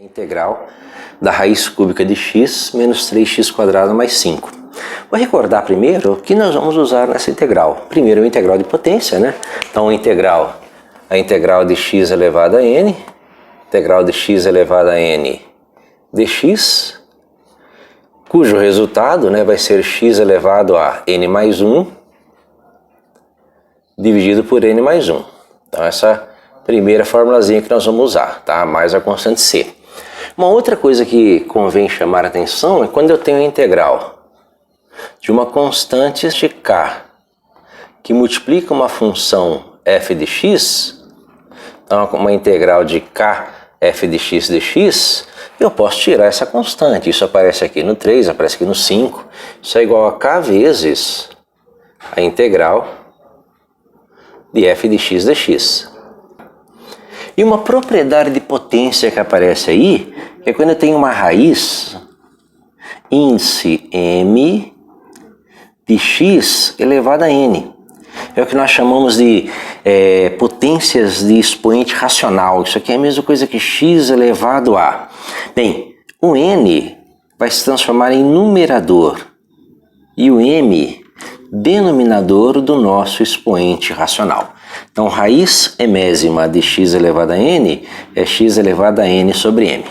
Integral da raiz cúbica de x menos 3x² mais 5. Vou recordar primeiro o que nós vamos usar nessa integral. Primeiro, o integral de potência, né? Então, a integral de x elevado a n, integral de x elevado a n dx, cujo resultado, né, vai ser x elevado a n mais 1 dividido por n mais 1. Então, essa primeira formulazinha que nós vamos usar, tá? Mais a constante c. Uma outra coisa que convém chamar a atenção é quando eu tenho a integral de uma constante de k que multiplica uma função f de x, então uma integral de k f de x dx, eu posso tirar essa constante. Isso aparece aqui no 3, aparece aqui no 5. Isso é igual a k vezes a integral de f de x dx. E uma propriedade de potência que aparece aí é quando eu tenho uma raiz índice m de x elevado a n. É o que nós chamamos de potências de expoente racional. Isso aqui é a mesma coisa que x elevado a. Bem, o n vai se transformar em numerador e o m denominador do nosso expoente racional. Então, raiz emésima de x elevado a n é x elevado a n sobre m.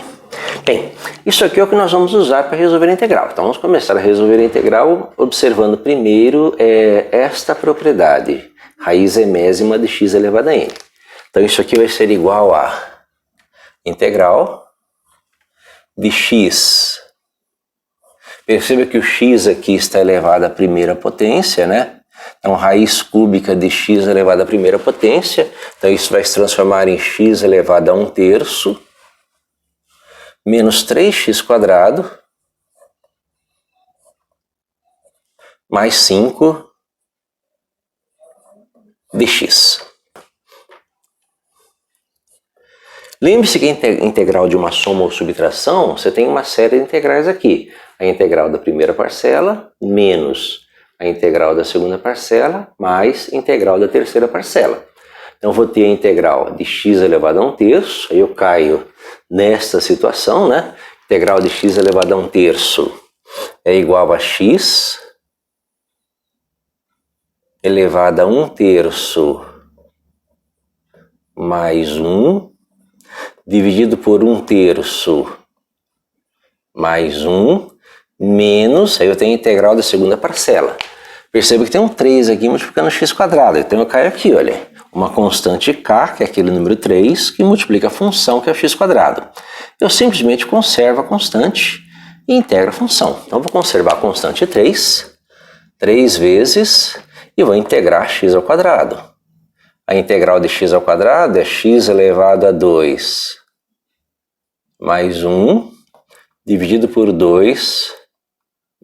Bem, isso aqui é o que nós vamos usar para resolver a integral. Então, vamos começar a resolver a integral observando primeiro esta propriedade, raiz emésima de x elevado a n. Então, isso aqui vai ser igual a integral de x. Perceba que o x aqui está elevado à primeira potência, né? Então, raiz cúbica de x elevado à primeira potência. Então, isso vai se transformar em x elevado a 1/3 menos 3x² mais 5 dx. Lembre-se que a integral de uma soma ou subtração, você tem uma série de integrais aqui. A integral da primeira parcela menos a integral da segunda parcela mais a integral da terceira parcela. Então, eu vou ter a integral de x elevado a 1/3, aí eu caio nesta situação, né? Integral de x elevado a 1/3 é igual a x elevado a 1/3 mais 1 dividido por 1/3 mais 1 menos, aí eu tenho a integral da segunda parcela. Perceba que tem um 3 aqui multiplicando x². Então eu caio aqui, olha, uma constante k, que é aquele número 3, que multiplica a função, que é o x². Eu simplesmente conservo a constante e integro a função. Então eu vou conservar a constante 3 vezes, e vou integrar x². A integral de x² é x elevado a 2 mais 1 dividido por 2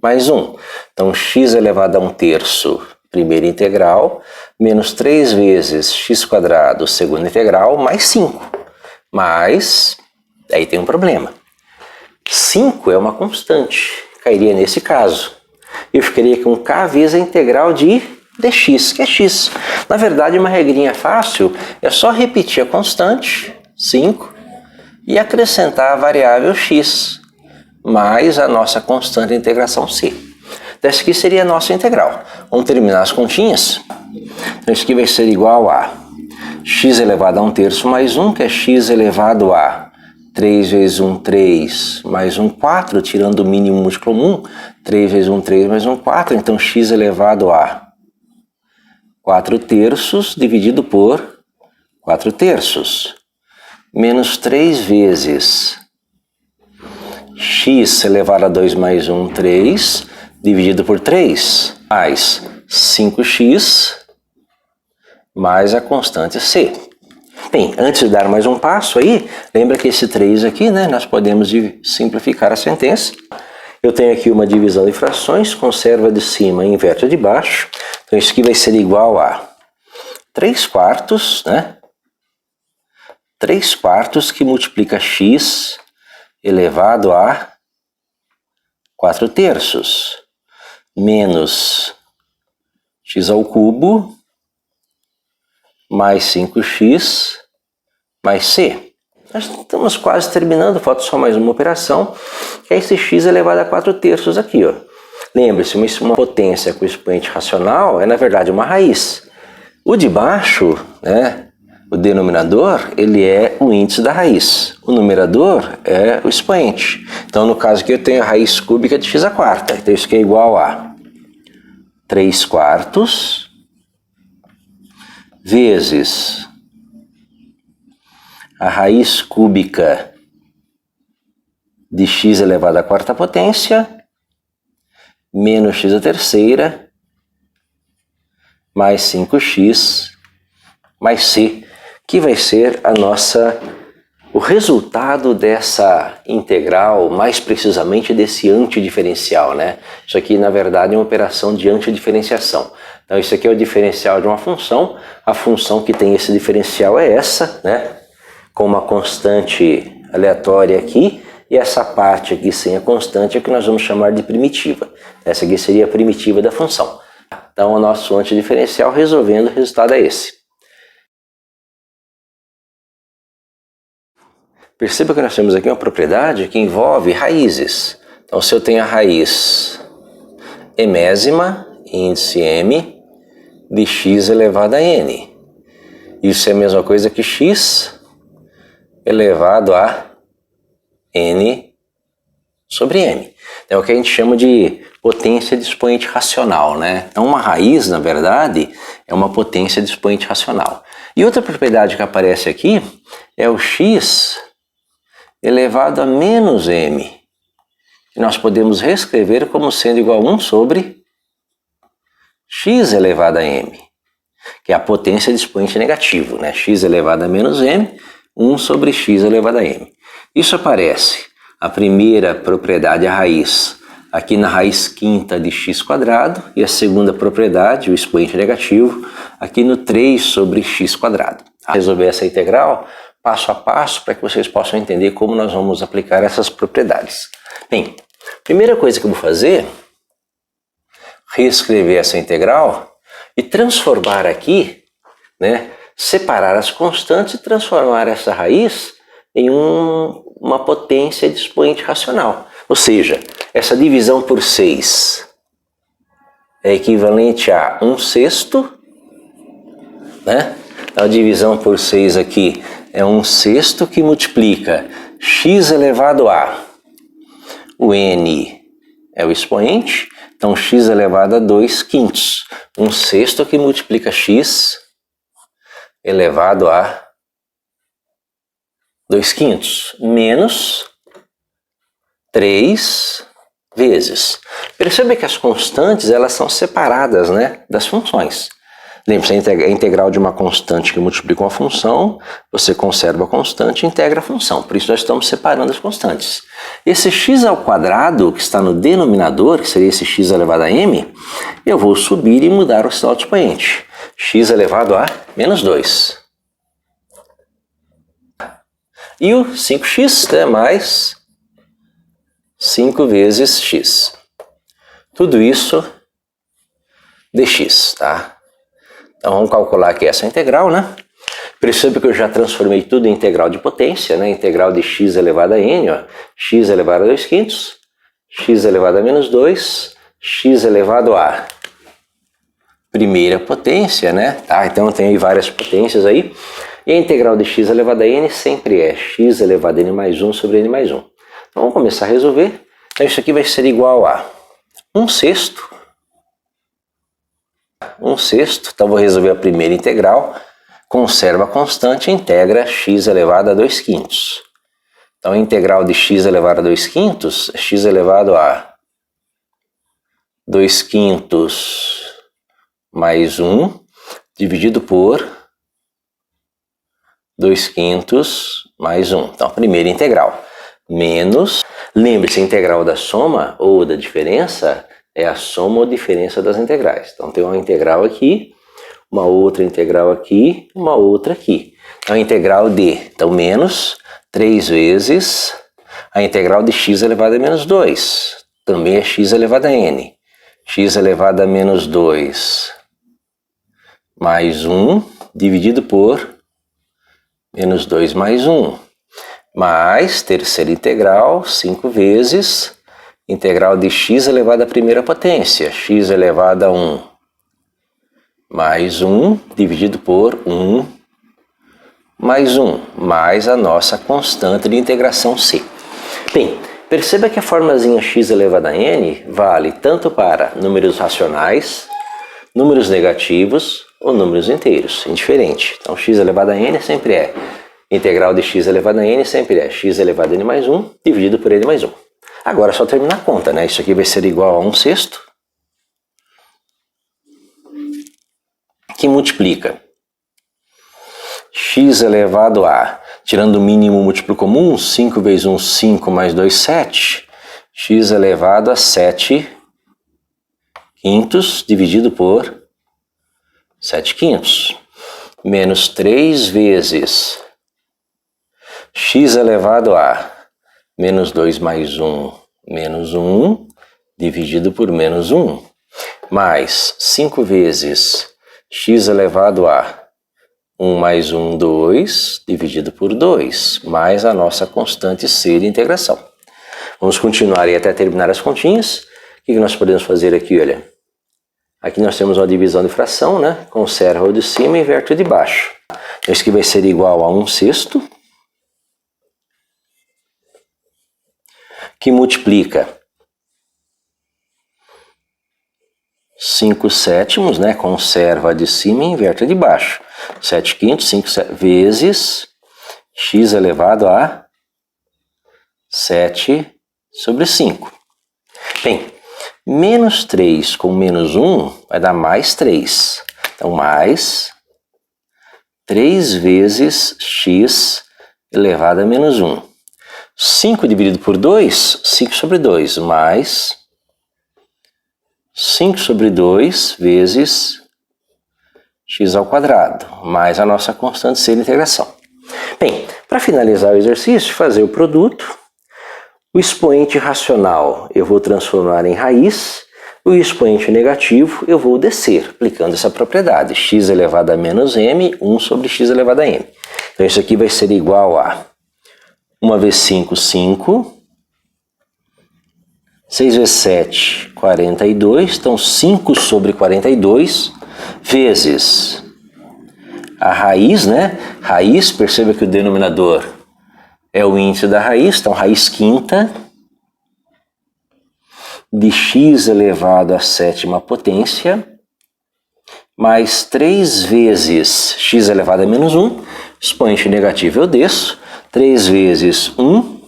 mais 1. Então, x elevado a 1/3, primeira integral, menos 3 vezes x², segunda integral, mais 5. Mas, aí tem um problema. 5 é uma constante, cairia nesse caso. Eu ficaria com k vezes a integral de dx, que é x. Na verdade, uma regrinha fácil é só repetir a constante, 5, e acrescentar a variável x, mais a nossa constante de integração c. Então, essa aqui seria a nossa integral. Vamos terminar as continhas? Então, isso aqui vai ser igual a x elevado a 1/3 mais 1, que é x elevado a 3 vezes 1, 3, mais 1, 4, tirando o mínimo múltiplo comum, 3 vezes 1, 3, mais 1, 4. Então, x elevado a 4/3 dividido por 4/3, menos 3 vezes x elevado a 2 mais 1, 3, dividido por 3, mais 5x, mais a constante c. Bem, antes de dar mais um passo aí, lembra que esse 3 aqui, né, nós podemos simplificar a sentença. Eu tenho aqui uma divisão de frações, conserva de cima e inverte de baixo. Então, isso aqui vai ser igual a 3/4, né? 3/4 que multiplica x elevado a 4/3 menos x ao cubo mais 5x mais c. Nós estamos quase terminando, falta só mais uma operação, que é esse x elevado a 4/3 aqui, ó. Lembre-se, uma potência com expoente racional é na verdade uma raiz. O de baixo, né, o denominador, ele é o índice da raiz. O numerador é o expoente. Então, no caso aqui, eu tenho a raiz cúbica de x². Então, isso aqui é igual a 3/4 vezes a raiz cúbica de x elevado à 4ª potência menos x² mais 5x mais c, que vai ser o resultado dessa integral, mais precisamente desse antidiferencial, né? Isso aqui, na verdade, é uma operação de antidiferenciação. Então, isso aqui é o diferencial de uma função. A função que tem esse diferencial é essa, né? Com uma constante aleatória aqui, e essa parte aqui sem a constante é que nós vamos chamar de primitiva. Essa aqui seria a primitiva da função. Então, o nosso antidiferencial resolvendo, o resultado é esse. Perceba que nós temos aqui uma propriedade que envolve raízes. Então, se eu tenho a raiz emésima, índice m, de x elevado a n. Isso é a mesma coisa que x elevado a n sobre m. É o que a gente chama de potência de expoente racional, né? Então, uma raiz, na verdade, é uma potência de expoente racional. E outra propriedade que aparece aqui é o x elevado a menos m, que nós podemos reescrever como sendo igual a 1 sobre x elevado a m, que é a potência de expoente negativo, né? X elevado a menos m, 1 sobre x elevado a m. Isso aparece, a primeira propriedade, a raiz, aqui na raiz quinta de x², e a segunda propriedade, o expoente negativo, aqui no 3 sobre x². A resolver essa integral passo a passo para que vocês possam entender como nós vamos aplicar essas propriedades. Bem, primeira coisa que eu vou fazer, reescrever essa integral e transformar aqui, né, separar as constantes e transformar essa raiz em uma potência de expoente racional. Ou seja, essa divisão por 6 é equivalente a 1/6, né? A divisão por 6 aqui é 1/6 que multiplica x elevado a, o n é o expoente, então x elevado a 2/5. 1/6 que multiplica x elevado a 2/5 menos 3 vezes. Perceba que as constantes, elas são separadas, né, das funções. Lembre-se, a integral de uma constante que multiplica uma função, você conserva a constante e integra a função. Por isso nós estamos separando as constantes. Esse x² que está no denominador, que seria esse x elevado a m, eu vou subir e mudar o sinal de expoente. X elevado a menos 2. E o 5x, né, mais 5 vezes x. Tudo isso dx, tá? Então vamos calcular aqui essa integral, né? Perceba que eu já transformei tudo em integral de potência, né? Integral de x elevado a n, ó. X elevado a 2/5, x elevado a menos 2, x elevado a primeira potência, né? Tá? Então tem aí várias potências aí. E a integral de x elevado a n sempre é x elevado a n mais 1 sobre n mais 1. Então vamos começar a resolver. Então isso aqui vai ser igual a 1/6. 1/6, então vou resolver a primeira integral, conserva a constante e integra x elevado a 2/5. Então a integral de x elevado a 2/5 é x elevado a 2/5 mais 1 dividido por 2/5 mais 1. Então a primeira integral, menos, lembre-se, a integral da soma ou da diferença é a soma ou diferença das integrais. Então tem uma integral aqui, uma outra integral aqui, uma outra aqui. Então a integral de, então menos 3 vezes a integral de x elevado a menos 2. Também é x elevado a n. X elevado a menos 2 mais 1 dividido por menos 2 mais 1. mais terceira integral, 5 vezes integral de x elevado à primeira potência, x elevado a 1, mais 1 dividido por 1, mais 1, mais a nossa constante de integração c. Bem, perceba que a formulazinha x elevado a n vale tanto para números racionais, números negativos ou números inteiros, indiferente. Então x elevado a n sempre é integral de x elevado a n sempre é x elevado a n mais 1 dividido por n mais 1. Agora é só terminar a conta, né? Isso aqui vai ser igual a 1/6, que multiplica x elevado a, tirando o mínimo múltiplo comum, 5 vezes 1, 5 mais 2, 7, x elevado a 7 quintos dividido por 7 quintos, menos 3 vezes x elevado a menos 2 mais 1, menos 1, dividido por menos 1, mais 5 vezes x elevado a 1 mais 1, 2, dividido por 2, mais a nossa constante c de integração. Vamos continuar aí até terminar as continhas. O que nós podemos fazer aqui, olha? Aqui nós temos uma divisão de fração, né? Conserva o de cima e inverte o de baixo. Então isso aqui vai ser igual a 1/6, que multiplica 5 sétimos, né? Conserva a de cima e inverte a de baixo. 7 quintos, 5 vezes x elevado a 7 sobre 5. Bem, menos 3 com menos 1 vai dar mais 3. Então, mais 3 vezes x elevado a menos 1. 5 dividido por 2, 5 sobre 2, mais 5 sobre 2 vezes x ao quadrado, mais a nossa constante c de integração. Bem, para finalizar o exercício, fazer o produto, o expoente racional eu vou transformar em raiz, o expoente negativo eu vou descer, aplicando essa propriedade, x elevado a menos m, 1 sobre x elevado a m. Então isso aqui vai ser igual a 1 vezes 5, 5, 6 vezes 7, 42, então 5 sobre 42, vezes a raiz, né? Raiz, perceba que o denominador é o índice da raiz, então raiz quinta de x elevado à sétima potência, mais 3 vezes x elevado a menos 1, expoente negativo eu desço, 3 vezes 1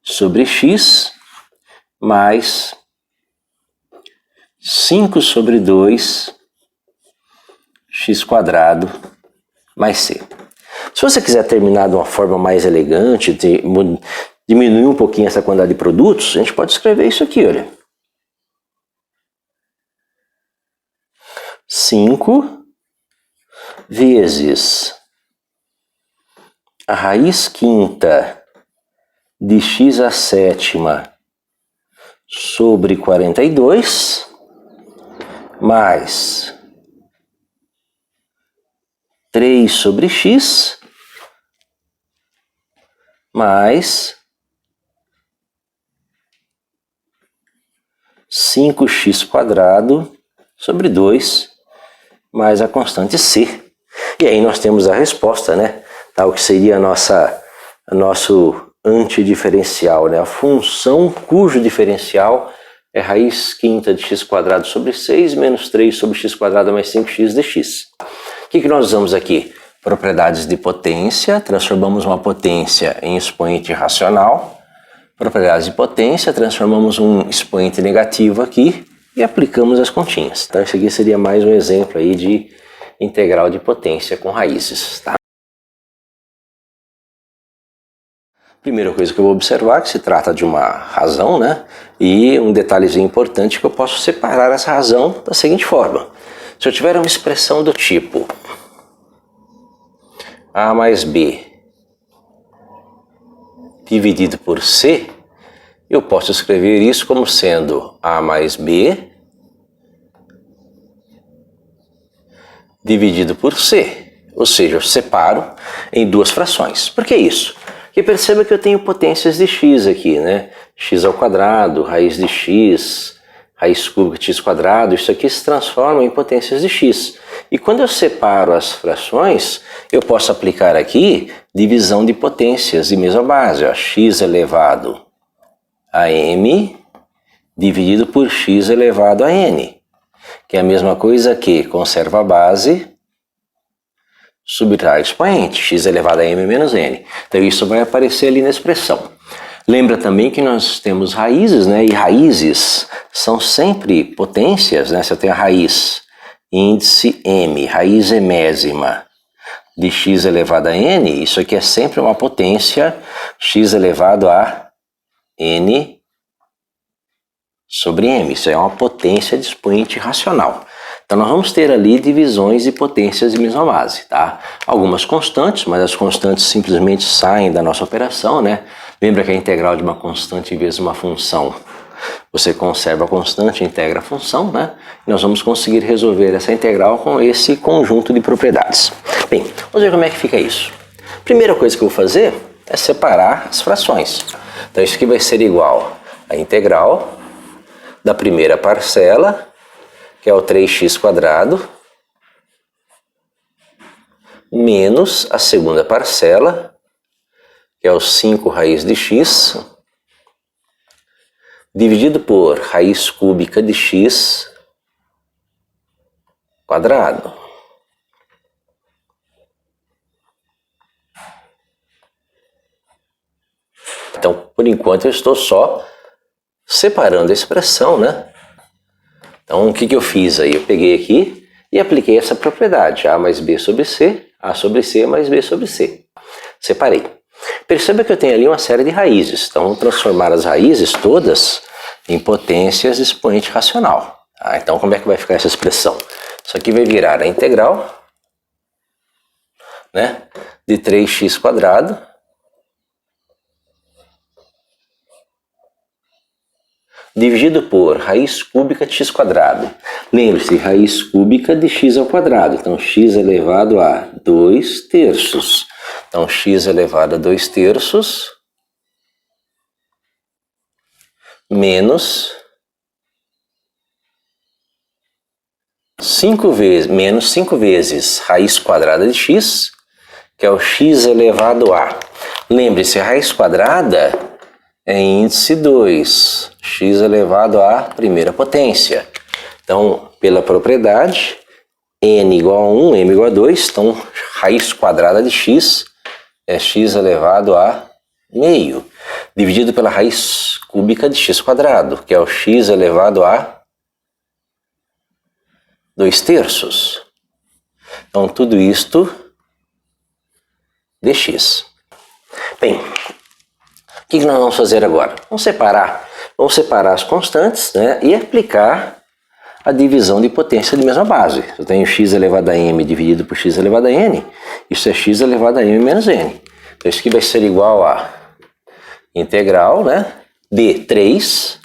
sobre x, mais 5 sobre 2 x quadrado mais c. Se você quiser terminar de uma forma mais elegante, diminuir um pouquinho essa quantidade de produtos, a gente pode escrever isso aqui, olha. 5 vezes a raiz quinta de x à sétima sobre 42, mais 3 sobre x, mais 5x quadrado sobre 2, mais a constante c. E aí nós temos a resposta, né? Tal que seria nosso antidiferencial, né? A função cujo diferencial é raiz quinta de x quadrado sobre 6 menos 3 sobre x quadrado mais 5x dx. O que nós usamos aqui? Propriedades de potência, transformamos uma potência em expoente racional. Propriedades de potência, transformamos um expoente negativo aqui e aplicamos as continhas. Então esse aqui seria mais um exemplo aí de integral de potência com raízes, tá? Primeira coisa que eu vou observar é que se trata de uma razão, né? E um detalhezinho importante que eu posso separar essa razão da seguinte forma. Se eu tiver uma expressão do tipo A mais B dividido por C, eu posso escrever isso como sendo A mais B dividido por C. Ou seja, eu separo em duas frações. Por que isso? Porque perceba que eu tenho potências de x aqui, né? X ao quadrado, raiz de x, raiz cúbica de x quadrado, isso aqui se transforma em potências de x. E quando eu separo as frações, eu posso aplicar aqui divisão de potências de mesma base, ó, x elevado a m dividido por x elevado a n, que é a mesma coisa que conserva a base, subtrai o expoente, x elevado a m menos n. Então isso vai aparecer ali na expressão. Lembra também que nós temos raízes, né? E raízes são sempre potências, né? Se eu tenho a raiz índice m, raiz emésima de x elevado a n, isso aqui é sempre uma potência x elevado a n sobre m. Isso é uma potência de expoente racional. Então nós vamos ter ali divisões de potências de mesma base, tá? Algumas constantes, mas as constantes simplesmente saem da nossa operação, né? Lembra que a integral de uma constante em vez de uma função, você conserva a constante, integra a função, né? E nós vamos conseguir resolver essa integral com esse conjunto de propriedades. Bem, vamos ver como é que fica isso. Primeira coisa que eu vou fazer é separar as frações. Então isso aqui vai ser igual a integral da primeira parcela, que é o 3x², menos a segunda parcela, que é o 5 raiz de x, dividido por raiz cúbica de x quadrado. Então, por enquanto, eu estou só separando a expressão, né? Então, o que eu fiz aí? Eu peguei aqui e apliquei essa propriedade, A mais B sobre C, A sobre C mais B sobre C. Separei. Perceba que eu tenho ali uma série de raízes, então vamos transformar as raízes todas em potências de expoente racional. Tá? Então, como é que vai ficar essa expressão? Isso aqui vai virar a integral, né, de 3x² dividido por raiz cúbica de x². Lembre-se, raiz cúbica de x ao quadrado. Então, x elevado a 2/3. Então, x elevado a 2/3 menos 5 vezes raiz quadrada de x, que é o x elevado a. Lembre-se, a raiz quadrada é índice 2, x elevado à primeira potência. Então, pela propriedade, n igual a 1, m igual a 2, então raiz quadrada de x é x elevado a meio, dividido pela raiz cúbica de x², que é o x elevado a 2/3. Então, tudo isto dx. Bem, o que nós vamos fazer agora? Vamos separar as constantes, né, e aplicar a divisão de potência de mesma base. Eu tenho x elevado a m dividido por x elevado a n, isso é x elevado a m menos n. Então isso aqui vai ser igual a integral, né, de 3,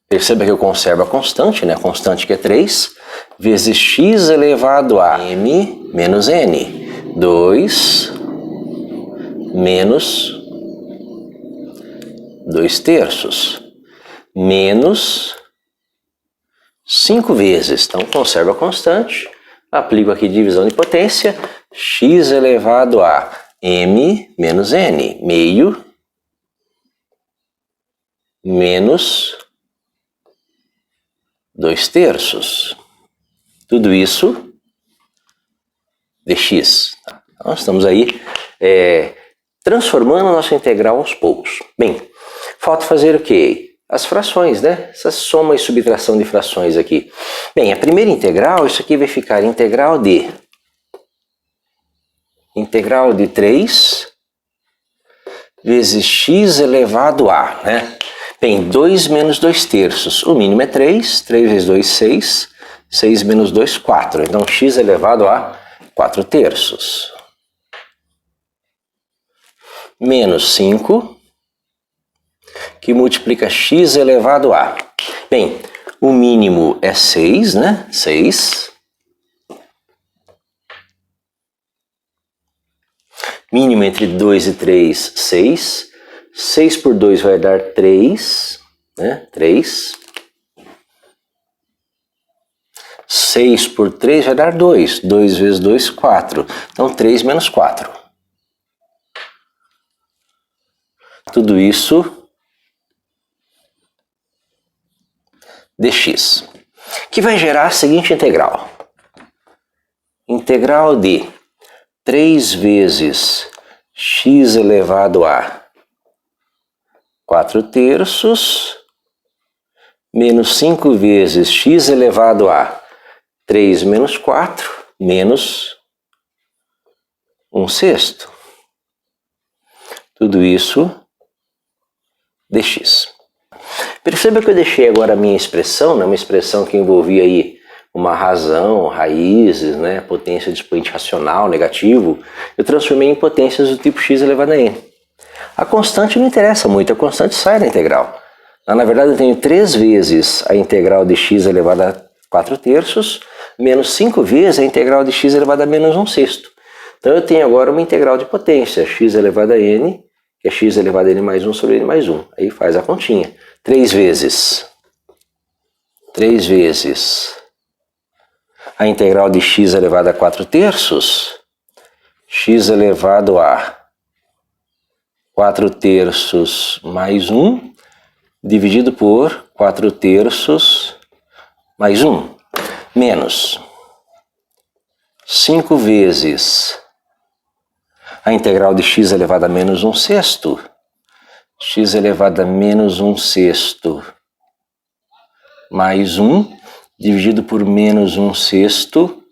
perceba que eu conservo a constante, né, a constante que é 3, vezes x elevado a m menos n, 2 menos 2/3, menos 5 vezes, então conservo a constante, aplico aqui divisão de potência, x elevado a m menos n, meio, menos 2/3, tudo isso dx. Então estamos aí transformando a nossa integral aos poucos. Bem, falta fazer o quê? As frações, né? Essa soma e subtração de frações aqui. Bem, a primeira integral, isso aqui vai ficar integral de 3 vezes x elevado a, né? Bem, 2 menos 2/3. O mínimo é 3. 3 vezes 2, 6. 6 menos 2, 4. Então, x elevado a 4/3. Menos 5, que multiplica x elevado a. Bem, o mínimo é 6, né? 6. mínimo entre 2 e 3, 6. 6 por 2 vai dar 3, né? 3. 6 por 3 vai dar 2. 2 vezes 2, 4. Então, 3 menos 4. Tudo isso dx, que vai gerar a seguinte integral. Integral de 3 vezes x elevado a 4 terços menos 5 vezes x elevado a 3 menos 4 menos 1/6. Tudo isso dx. Perceba que eu deixei agora a minha expressão, né, uma expressão que envolvia aí uma razão, raízes, né, potência de expoente racional, negativo. Eu transformei em potências do tipo x elevado a n. A constante não interessa muito, a constante sai da integral. Na verdade, eu tenho 3 vezes a integral de x elevado a 4 terços, menos 5 vezes a integral de x elevado a menos 1/6. Então eu tenho agora uma integral de potência, x elevado a n, que é x elevado a n mais 1 sobre n mais 1. Aí faz a continha. 3 vezes a integral de x elevado a 4 terços, x elevado a 4 terços mais 1, dividido por 4 terços mais 1, menos 5 vezes a integral de x elevado a menos 1/6, x elevado a menos 1/6 mais 1, dividido por menos 1/6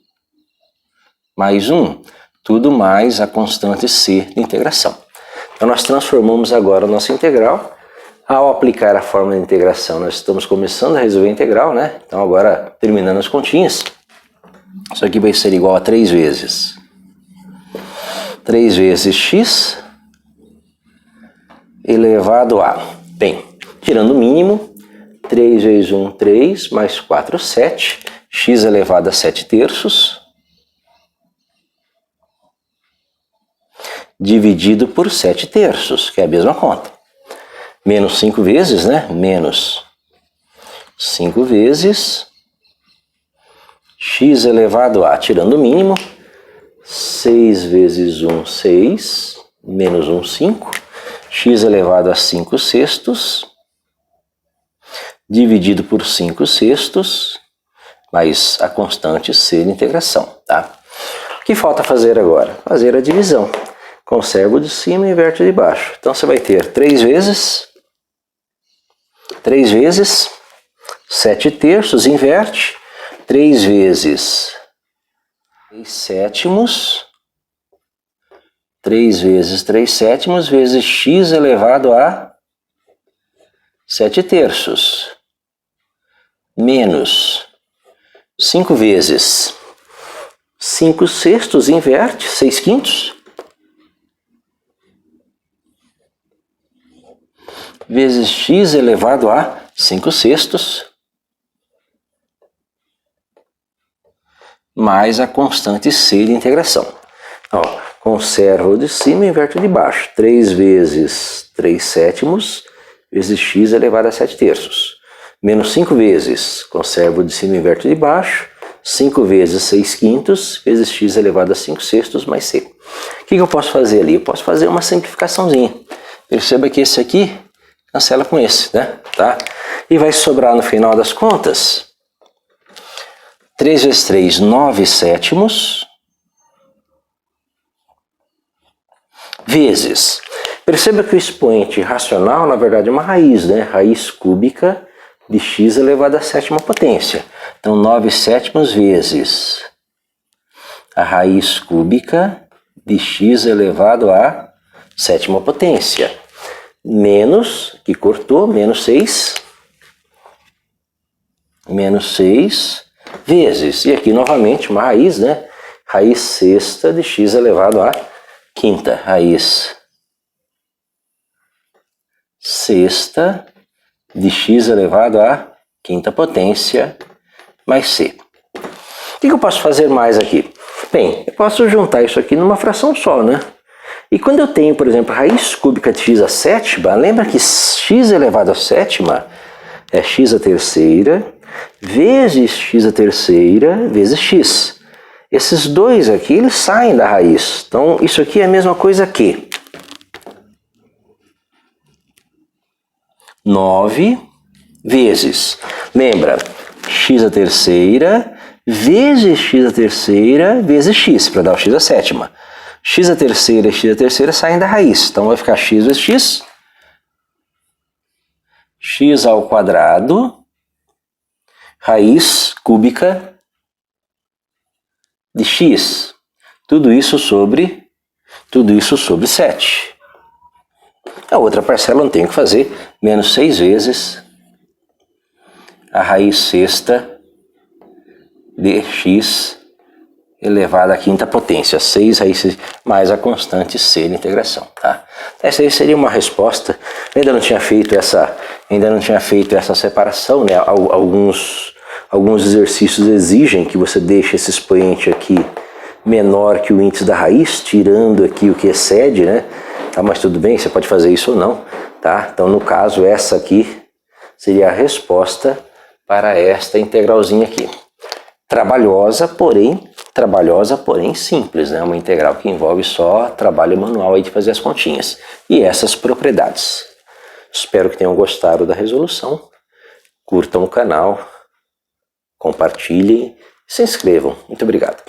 mais 1, tudo mais a constante c de integração. Então nós transformamos agora a nossa integral. Ao aplicar a fórmula de integração, nós estamos começando a resolver a integral, né? Então agora, terminando as continhas, isso aqui vai ser igual a 3 vezes x elevado a, bem, tirando o mínimo, 3 vezes 1, 3, mais 4, 7, x elevado a 7 terços, dividido por 7 terços, que é a mesma conta. Menos 5 vezes, né? Menos 5 vezes x elevado a, tirando o mínimo, 6 vezes 1, 6, menos 1, 5, x elevado a 5/6, dividido por 5/6, mais a constante c de integração, tá? O que falta fazer agora? Fazer a divisão. Conserva o de cima e inverte o de baixo. Então você vai ter 3 vezes 7 terços, inverte, 3 vezes 3 sétimos, 3 vezes 3 sétimos, vezes x elevado a 7 terços, menos 5 vezes 5/6, inverte, 6 quintos, vezes x elevado a 5/6, mais a constante c de integração. Ó, conserva o de cima e inverte o de baixo. 3 vezes 3 sétimos, vezes x elevado a 7 terços. Menos 5 vezes, conserva o de cima e inverte o de baixo. 5 vezes 6 quintos, vezes x elevado a 5/6, mais c. O que eu posso fazer ali? Eu posso fazer uma simplificaçãozinha. Perceba que esse aqui cancela com esse, né? Tá? E vai sobrar no final das contas 3 vezes 3, 9 sétimos, vezes. Perceba que o expoente racional, na verdade, é uma raiz, né? Raiz cúbica de x elevado à sétima potência. Então, 9 sétimos vezes a raiz cúbica de x elevado à sétima potência. Menos, que cortou, menos 6. Menos 6 vezes, e aqui novamente uma raiz, né? Raiz sexta de x elevado à quinta. Raiz sexta de x elevado à quinta potência mais c. O que eu posso fazer mais aqui? Bem, eu posso juntar isso aqui numa fração só, né? E quando eu tenho, por exemplo, raiz cúbica de x à sétima, lembra que x elevado à sétima é x à terceira vezes x à terceira vezes x. Esses dois aqui, eles saem da raiz. Então, isso aqui é a mesma coisa que 9 vezes, lembra, x à terceira vezes x à terceira vezes x, para dar o x à sétima. X à terceira e x à terceira saem da raiz, então vai ficar x vezes x, x ao quadrado, raiz cúbica de x. Tudo isso sobre 7. A outra parcela eu não tenho que fazer, menos 6 vezes a raiz sexta de x elevado à quinta potência, 6 raízes mais a constante c de integração, tá? Essa aí seria uma resposta. Eu ainda não tinha feito essa separação, né? Alguns exercícios exigem que você deixe esse expoente aqui menor que o índice da raiz, tirando aqui o que excede, né? Tá, mas tudo bem, você pode fazer isso ou não, tá? Então, no caso, essa aqui seria a resposta para esta integralzinha aqui. Trabalhosa, porém simples, né? Uma integral que envolve só trabalho manual aí de fazer as continhas. E essas propriedades. Espero que tenham gostado da resolução. Curtam o canal, compartilhem e se inscrevam. Muito obrigado.